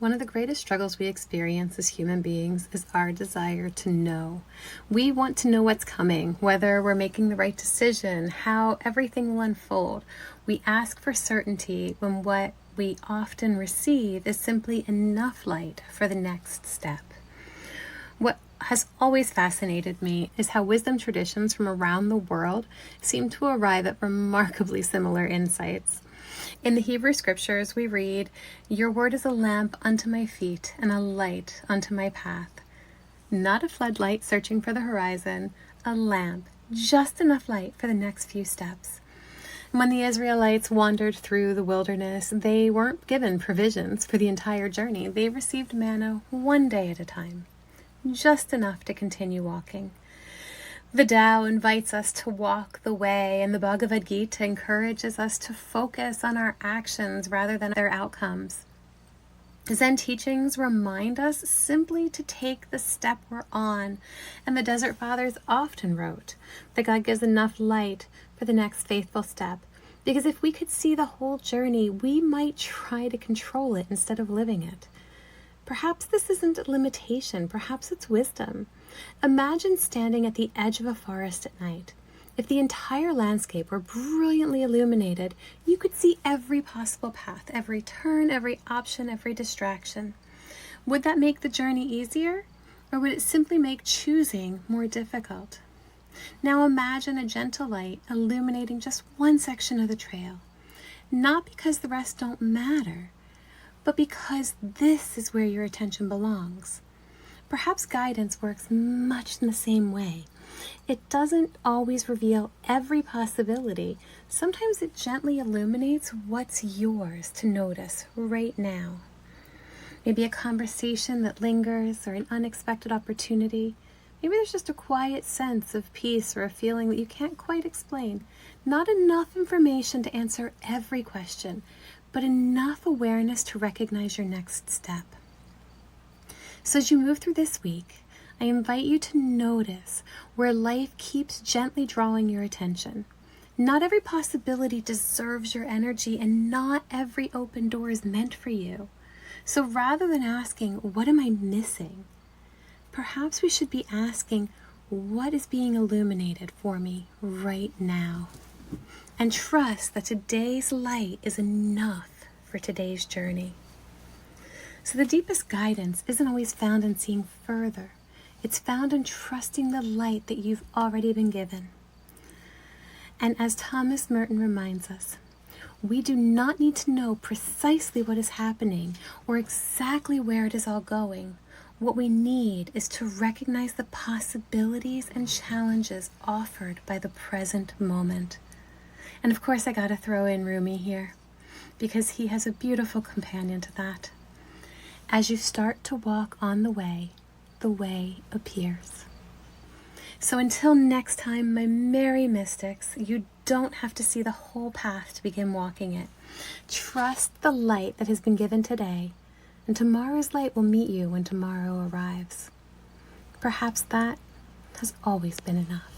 One of the greatest struggles we experience as human beings is our desire to know. We want to know what's coming, whether we're making the right decision, how everything will unfold. We ask for certainty when what we often receive is simply enough light for the next step. What has always fascinated me is how wisdom traditions from around the world seem to arrive at remarkably similar insights. In the Hebrew scriptures, we read, "Your word is a lamp unto my feet and a light unto my path." Not a floodlight searching for the horizon, a lamp, just enough light for the next few steps. When the Israelites wandered through the wilderness, they weren't given provisions for the entire journey. They received manna one day at a time, just enough to continue walking. The Tao invites us to walk the way, and the Bhagavad Gita encourages us to focus on our actions rather than their outcomes. Zen teachings remind us simply to take the step we're on, and the Desert Fathers often wrote that God gives enough light for the next faithful step, because if we could see the whole journey, we might try to control it instead of living it. Perhaps this isn't a limitation, perhaps it's wisdom. Imagine standing at the edge of a forest at night. If the entire landscape were brilliantly illuminated, you could see every possible path, every turn, every option, every distraction. Would that make the journey easier, or would it simply make choosing more difficult? Now imagine a gentle light illuminating just one section of the trail, not because the rest don't matter, but because this is where your attention belongs. Perhaps guidance works much in the same way. It doesn't always reveal every possibility. Sometimes it gently illuminates what's yours to notice right now. Maybe a conversation that lingers or an unexpected opportunity. Maybe there's just a quiet sense of peace or a feeling that you can't quite explain. Not enough information to answer every question, but enough awareness to recognize your next step. So as you move through this week, I invite you to notice where life keeps gently drawing your attention. Not every possibility deserves your energy, and not every open door is meant for you. So rather than asking, "What am I missing?" perhaps we should be asking, "What is being illuminated for me right now?" And trust that today's light is enough for today's journey. So the deepest guidance isn't always found in seeing further. It's found in trusting the light that you've already been given. And as Thomas Merton reminds us, we do not need to know precisely what is happening or exactly where it is all going. What we need is to recognize the possibilities and challenges offered by the present moment. And of course, I gotta throw in Rumi here, because he has a beautiful companion to that. As you start to walk on the way appears. So until next time, my merry mystics, you don't have to see the whole path to begin walking it. Trust the light that has been given today, and tomorrow's light will meet you when tomorrow arrives. Perhaps that has always been enough.